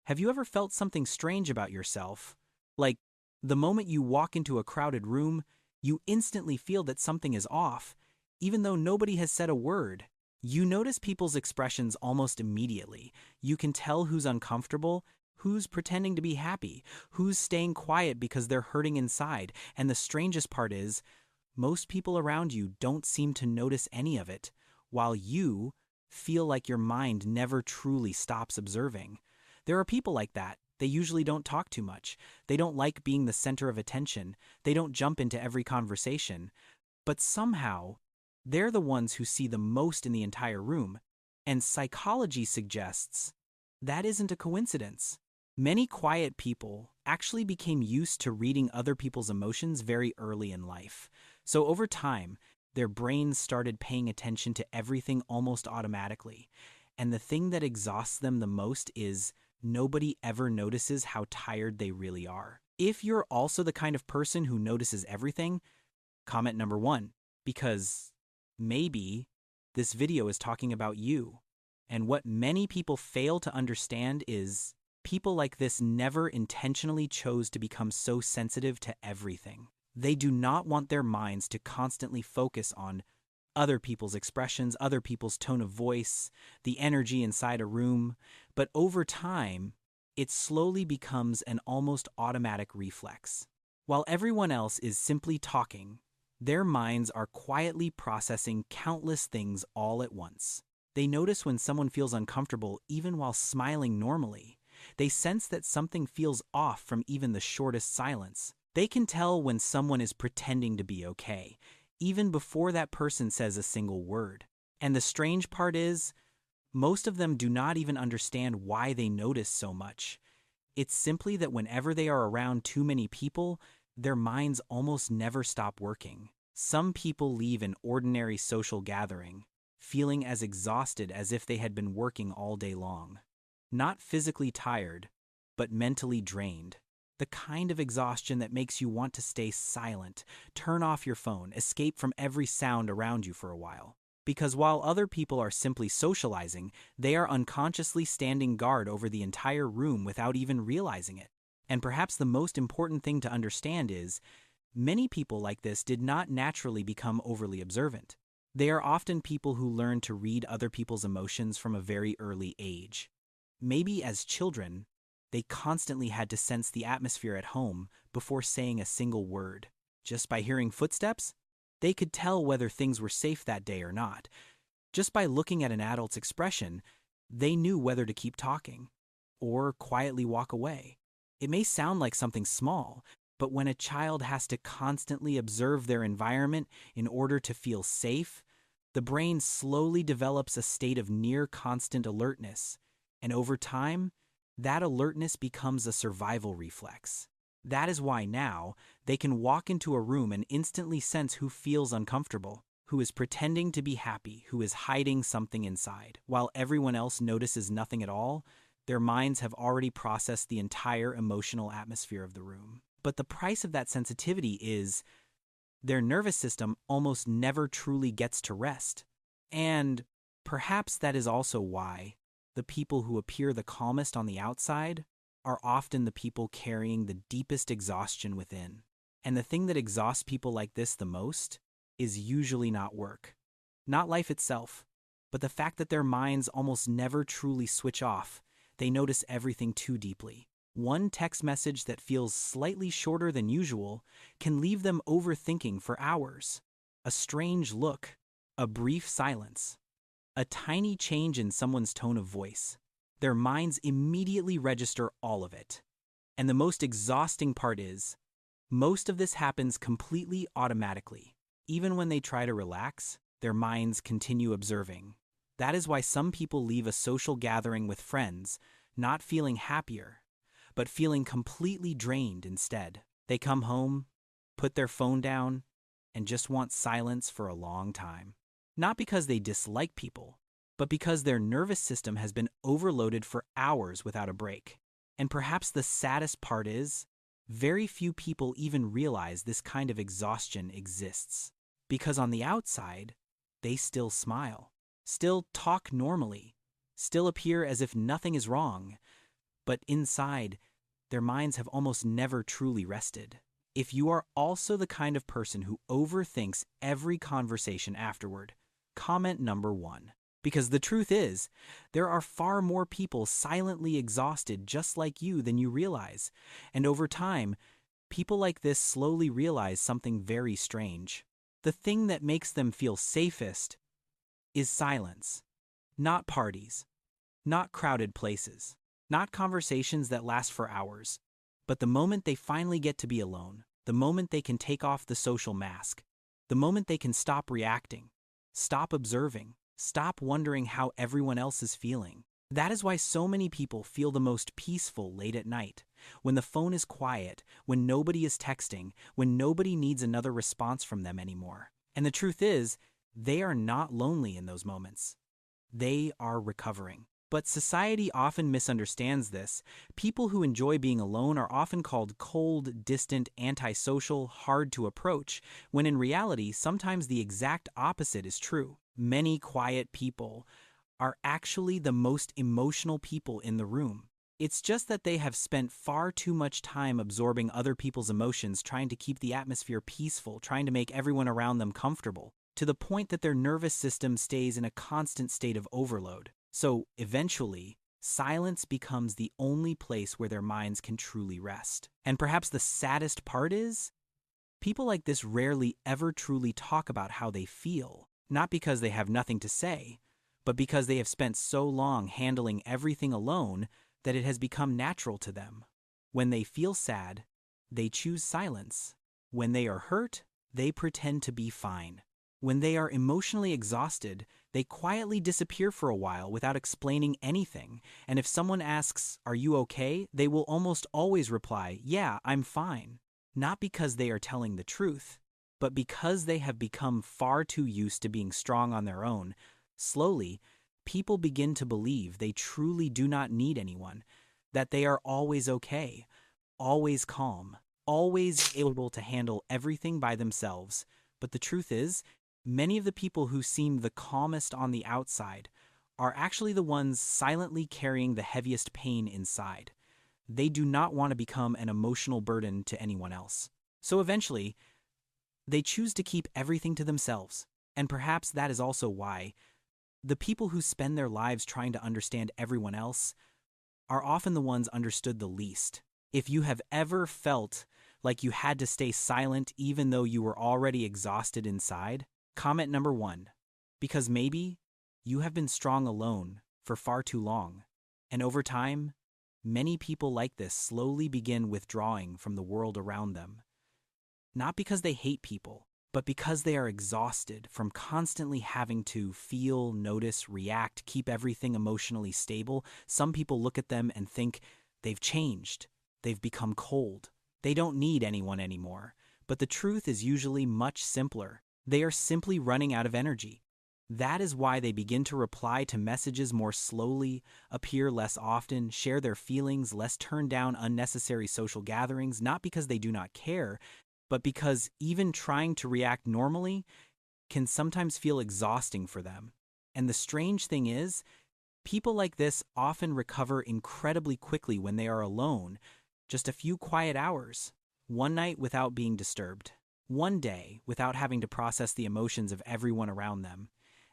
Have you ever felt something strange about yourself? Like, the moment you walk into a crowded room, you instantly feel that something is off, even though nobody has said a word. You notice people's expressions almost immediately. You can tell who's uncomfortable, who's pretending to be happy, who's staying quiet because they're hurting inside. And the strangest part is, most people around you don't seem to notice any of it, while you feel like your mind never truly stops observing. There are people like that. They usually don't talk too much. They don't like being the center of attention. They don't jump into every conversation. But somehow, they're the ones who see the most in the entire room. And psychology suggests that isn't a coincidence. Many quiet people actually became used to reading other people's emotions very early in life. So over time, their brains started paying attention to everything almost automatically. And the thing that exhausts them the most is nobody ever notices how tired they really are. If you're also the kind of person who notices everything, comment number 1, because maybe this video is talking about you. And what many people fail to understand is people like this never intentionally chose to become so sensitive to everything. They do not want their minds to constantly focus on other people's expressions, other people's tone of voice, the energy inside a room. But over time, it slowly becomes an almost automatic reflex. While everyone else is simply talking, their minds are quietly processing countless things all at once. They notice when someone feels uncomfortable even while smiling normally. They sense that something feels off from even the shortest silence. They can tell when someone is pretending to be okay, even before that person says a single word. And the strange part is, most of them do not even understand why they notice so much. It's simply that whenever they are around too many people, their minds almost never stop working. Some people leave an ordinary social gathering, feeling as exhausted as if they had been working all day long. Not physically tired, but mentally drained. The kind of exhaustion that makes you want to stay silent, turn off your phone, escape from every sound around you for a while. Because while other people are simply socializing, they are unconsciously standing guard over the entire room without even realizing it. And perhaps the most important thing to understand is, many people like this did not naturally become overly observant. They are often people who learn to read other people's emotions from a very early age. Maybe as children, they constantly had to sense the atmosphere at home before saying a single word. Just by hearing footsteps, they could tell whether things were safe that day or not. Just by looking at an adult's expression, they knew whether to keep talking or quietly walk away. It may sound like something small, but when a child has to constantly observe their environment in order to feel safe, the brain slowly develops a state of near constant alertness, and over time, that alertness becomes a survival reflex. That is why now, they can walk into a room and instantly sense who feels uncomfortable, who is pretending to be happy, who is hiding something inside. While everyone else notices nothing at all, their minds have already processed the entire emotional atmosphere of the room. But the price of that sensitivity is their nervous system almost never truly gets to rest. And perhaps that is also why the people who appear the calmest on the outside are often the people carrying the deepest exhaustion within. And the thing that exhausts people like this the most is usually not work, not life itself, but the fact that their minds almost never truly switch off. They notice everything too deeply. One text message that feels slightly shorter than usual can leave them overthinking for hours. A strange look, a brief silence, a tiny change in someone's tone of voice. Their minds immediately register all of it. And the most exhausting part is, most of this happens completely automatically. Even when they try to relax, their minds continue observing. That is why some people leave a social gathering with friends, not feeling happier, but feeling completely drained instead. They come home, put their phone down, and just want silence for a long time. Not because they dislike people, but because their nervous system has been overloaded for hours without a break. And perhaps the saddest part is, very few people even realize this kind of exhaustion exists. Because on the outside, they still smile, still talk normally, still appear as if nothing is wrong. but inside, their minds have almost never truly rested. If you are also the kind of person who overthinks every conversation afterward, comment number 1. Because the truth is, there are far more people silently exhausted just like you than you realize. And over time, people like this slowly realize something very strange. The thing that makes them feel safest is silence. Not parties, not crowded places, not conversations that last for hours, but the moment they finally get to be alone, the moment they can take off the social mask, the moment they can stop reacting, stop observing, stop wondering how everyone else is feeling. That is why so many people feel the most peaceful late at night, when the phone is quiet, when nobody is texting, when nobody needs another response from them anymore. And the truth is, they are not lonely in those moments. They are recovering. But society often misunderstands this. People who enjoy being alone are often called cold, distant, antisocial, hard to approach, when in reality, sometimes the exact opposite is true. Many quiet people are actually the most emotional people in the room. It's just that they have spent far too much time absorbing other people's emotions, trying to keep the atmosphere peaceful, trying to make everyone around them comfortable, to the point that their nervous system stays in a constant state of overload. So, eventually, silence becomes the only place where their minds can truly rest. And perhaps the saddest part is, people like this rarely ever truly talk about how they feel, not because they have nothing to say, but because they have spent so long handling everything alone that it has become natural to them. When they feel sad, they choose silence. When they are hurt, they pretend to be fine. When they are emotionally exhausted, they quietly disappear for a while without explaining anything, and if someone asks, "Are you okay?" they will almost always reply, "Yeah, I'm fine." Not because they are telling the truth, but because they have become far too used to being strong on their own. Slowly, people begin to believe they truly do not need anyone, that they are always okay, always calm, always able to handle everything by themselves. But the truth is, many of the people who seem the calmest on the outside are actually the ones silently carrying the heaviest pain inside. They do not want to become an emotional burden to anyone else. So eventually, they choose to keep everything to themselves. And perhaps that is also why the people who spend their lives trying to understand everyone else are often the ones understood the least. If you have ever felt like you had to stay silent even though you were already exhausted inside, comment number 1, because maybe you have been strong alone for far too long. And over time, many people like this slowly begin withdrawing from the world around them. Not because they hate people, but because they are exhausted from constantly having to feel, notice, react, keep everything emotionally stable. Some people look at them and think they've changed, they've become cold, they don't need anyone anymore. But the truth is usually much simpler. They are simply running out of energy. That is why they begin to reply to messages more slowly, appear less often, share their feelings less, turn down unnecessary social gatherings, not because they do not care, but because even trying to react normally can sometimes feel exhausting for them. And the strange thing is, people like this often recover incredibly quickly when they are alone, just a few quiet hours, one night without being disturbed, one day without having to process the emotions of everyone around them,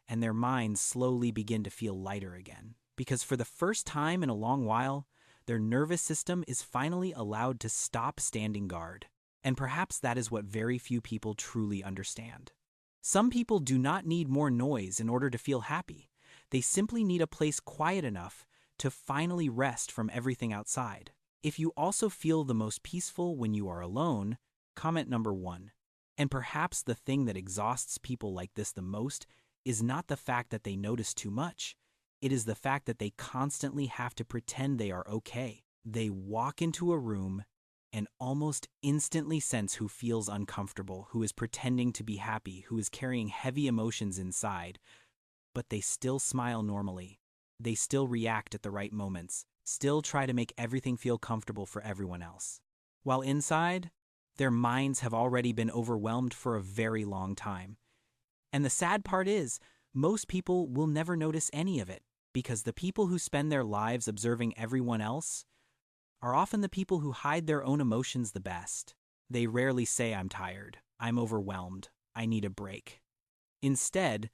and their minds slowly begin to feel lighter again. Because for the first time in a long while, their nervous system is finally allowed to stop standing guard. And perhaps that is what very few people truly understand. Some people do not need more noise in order to feel happy. They simply need a place quiet enough to finally rest from everything outside. If you also feel the most peaceful when you are alone, comment number 1. And perhaps the thing that exhausts people like this the most is not the fact that they notice too much. It is the fact that they constantly have to pretend they are okay. They walk into a room and almost instantly sense who feels uncomfortable, who is pretending to be happy, who is carrying heavy emotions inside. But they still smile normally. They still react at the right moments, still try to make everything feel comfortable for everyone else. While inside, their minds have already been overwhelmed for a very long time. And the sad part is, most people will never notice any of it, because the people who spend their lives observing everyone else are often the people who hide their own emotions the best. They rarely say, "I'm tired, I'm overwhelmed, I need a break." Instead,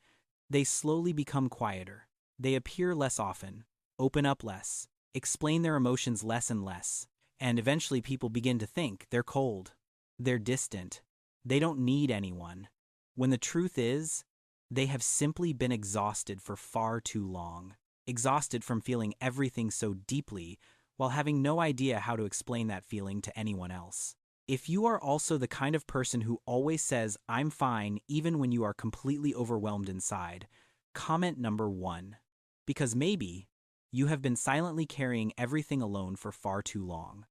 they slowly become quieter. They appear less often, open up less, explain their emotions less and less, and eventually people begin to think they're cold, they're distant, they don't need anyone, when the truth is, they have simply been exhausted for far too long, exhausted from feeling everything so deeply while having no idea how to explain that feeling to anyone else. If you are also the kind of person who always says, "I'm fine," even when you are completely overwhelmed inside, comment number 1. Because maybe you have been silently carrying everything alone for far too long.